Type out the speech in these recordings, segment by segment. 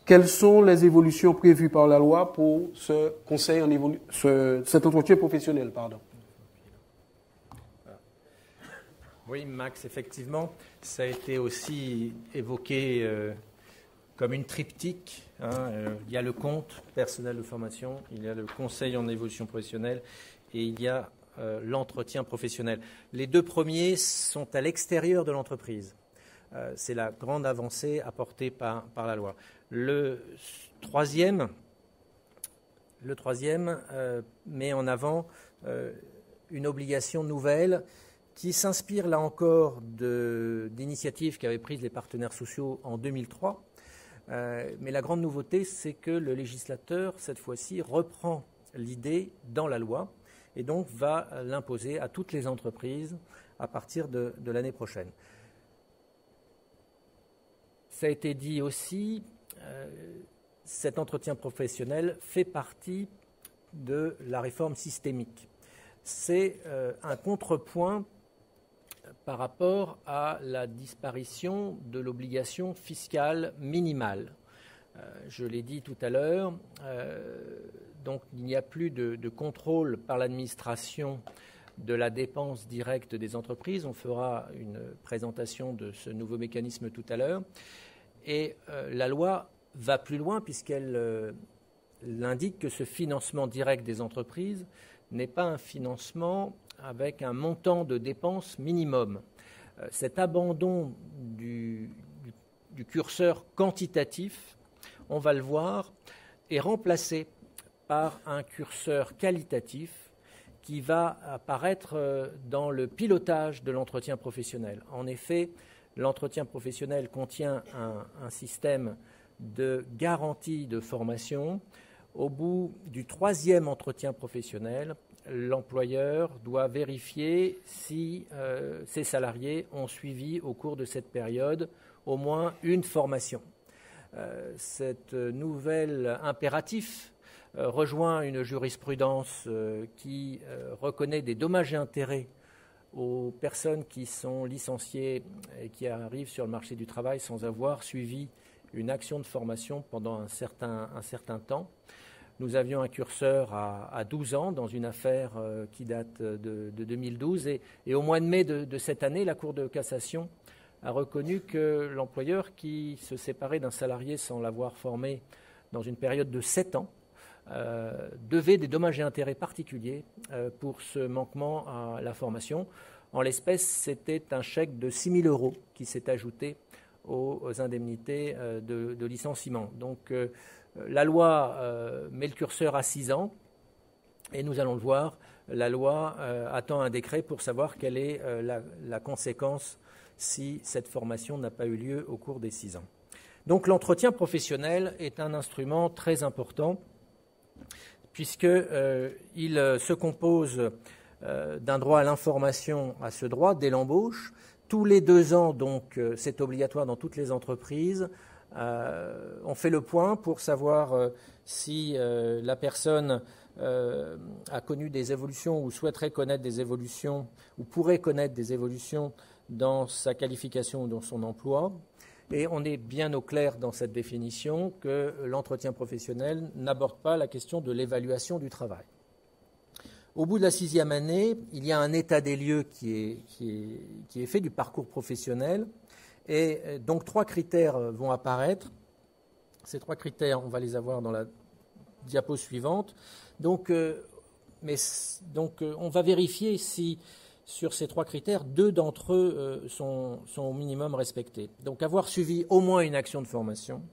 quelles sont les évolutions prévues par la loi pour ce conseil cet entretien professionnel, pardon. Oui, Max, effectivement, ça a été aussi évoqué comme une triptyque. Il y a le compte personnel de formation, il y a le conseil en évolution professionnelle et il y a l'entretien professionnel. Les deux premiers sont à l'extérieur de l'entreprise. C'est la grande avancée apportée par la loi. Le troisième met en avant une obligation nouvelle qui s'inspire là encore d'initiatives qu'avaient prises les partenaires sociaux en 2003. Mais la grande nouveauté, c'est que le législateur, cette fois-ci, reprend l'idée dans la loi et donc va l'imposer à toutes les entreprises à partir de l'année prochaine. Ça a été dit aussi, cet entretien professionnel fait partie de la réforme systémique. C'est un contrepoint par rapport à la disparition de l'obligation fiscale minimale. Je l'ai dit tout à l'heure, donc il n'y a plus de contrôle par l'administration de la dépense directe des entreprises. On fera une présentation de ce nouveau mécanisme tout à l'heure. Et la loi va plus loin puisqu'elle indique que ce financement direct des entreprises n'est pas un financement avec un montant de dépenses minimum. Cet abandon du curseur quantitatif, on va le voir, est remplacé par un curseur qualitatif qui va apparaître dans le pilotage de l'entretien professionnel. En effet, l'entretien professionnel contient un système de garantie de formation. Au bout du 3e entretien professionnel, l'employeur doit vérifier si ses salariés ont suivi au cours de cette période au moins une formation. Cet nouvel impératif rejoint une jurisprudence qui reconnaît des dommages et intérêts aux personnes qui sont licenciées et qui arrivent sur le marché du travail sans avoir suivi une action de formation pendant un certain temps. Nous avions un curseur à 12 ans dans une affaire qui date de 2012 et au mois de mai de cette année, la Cour de cassation a reconnu que l'employeur qui se séparait d'un salarié sans l'avoir formé dans une période de 7 ans devait des dommages et intérêts particuliers pour ce manquement à la formation. En l'espèce, c'était un chèque de 6 000 € qui s'est ajouté aux indemnités de licenciement. Donc, la loi met le curseur à 6 ans et nous allons le voir, la loi attend un décret pour savoir quelle est la conséquence si cette formation n'a pas eu lieu au cours des 6 ans. Donc l'entretien professionnel est un instrument très important puisqu'il se compose d'un droit à l'information à ce droit dès l'embauche. Tous les 2 ans, donc, c'est obligatoire dans toutes les entreprises. On fait le point pour savoir si la personne a connu des évolutions ou souhaiterait connaître des évolutions ou pourrait connaître des évolutions dans sa qualification ou dans son emploi. Et on est bien au clair dans cette définition que l'entretien professionnel n'aborde pas la question de l'évaluation du travail. Au bout de la 6e année, il y a un état des lieux qui est fait du parcours professionnel. Et donc 3 critères vont apparaître. Ces 3 critères, on va les avoir dans la diapo suivante. Donc, on va vérifier si sur ces 3 critères, 2 d'entre eux sont au minimum respectés. Donc avoir suivi au moins une action de formation,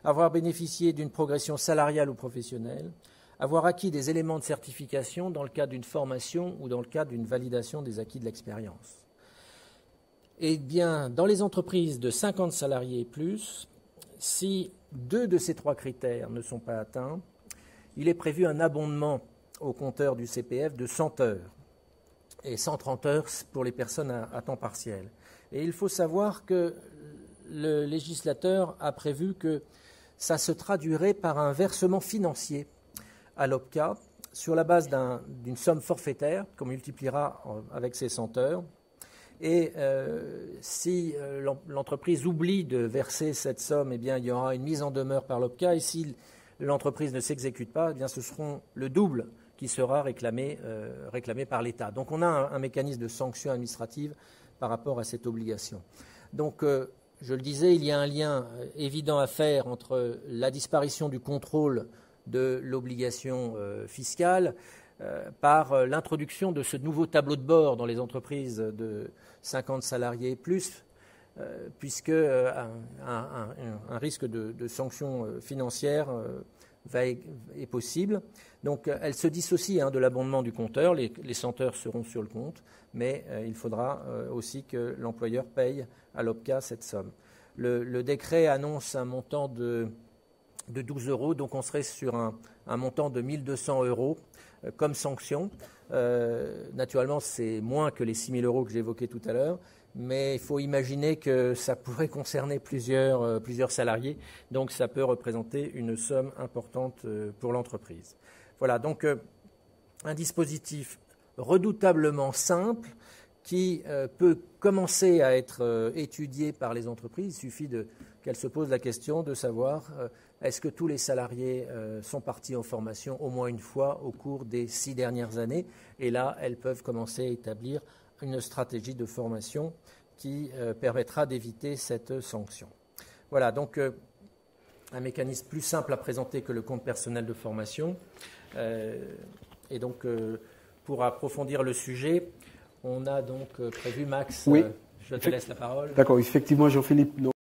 avoir bénéficié d'une progression salariale ou professionnelle, avoir acquis des éléments de certification dans le cadre d'une formation ou dans le cadre d'une validation des acquis de l'expérience. Eh bien, dans les entreprises de 50 salariés et plus, si 2 de ces 3 critères ne sont pas atteints, il est prévu un abondement au compteur du CPF de 100 heures et 130 heures pour les personnes à temps partiel. Et il faut savoir que le législateur a prévu que ça se traduirait par un versement financier à l'OPCA sur la base d'une somme forfaitaire qu'on multipliera avec ces 100 heures. Et si l'entreprise oublie de verser cette somme, eh bien, il y aura une mise en demeure par l'OPCA. Et si l'entreprise ne s'exécute pas, eh bien, ce seront le double qui sera réclamé par l'État. Donc on a un mécanisme de sanction administrative par rapport à cette obligation. Donc je le disais, il y a un lien évident à faire entre la disparition du contrôle de l'obligation fiscale par l'introduction de ce nouveau tableau de bord dans les entreprises de 50 salariés et plus, puisque un risque de sanction financière est possible. Donc elle se dissocie de l'abondement du compteur, les senteurs seront sur le compte, mais il faudra aussi que l'employeur paye à l'OPCA cette somme. Le décret annonce un montant de 12 €, donc on serait sur un montant de 1 200 € comme sanction. Naturellement, c'est moins que les 6 000 € que j'évoquais tout à l'heure, mais il faut imaginer que ça pourrait concerner plusieurs salariés, donc ça peut représenter une somme importante pour l'entreprise. Voilà, donc un dispositif redoutablement simple qui peut commencer à être étudié par les entreprises. Il suffit qu'elles se posent la question de savoir est-ce que tous les salariés sont partis en formation au moins une fois au cours des 6 dernières années. Et là, elles peuvent commencer à établir une stratégie de formation qui permettra d'éviter cette sanction. Voilà, donc un mécanisme plus simple à présenter que le compte personnel de formation. Et donc, pour approfondir le sujet, on a donc prévu, Max, oui. Je te laisse la parole. D'accord, effectivement, Jean-Philippe.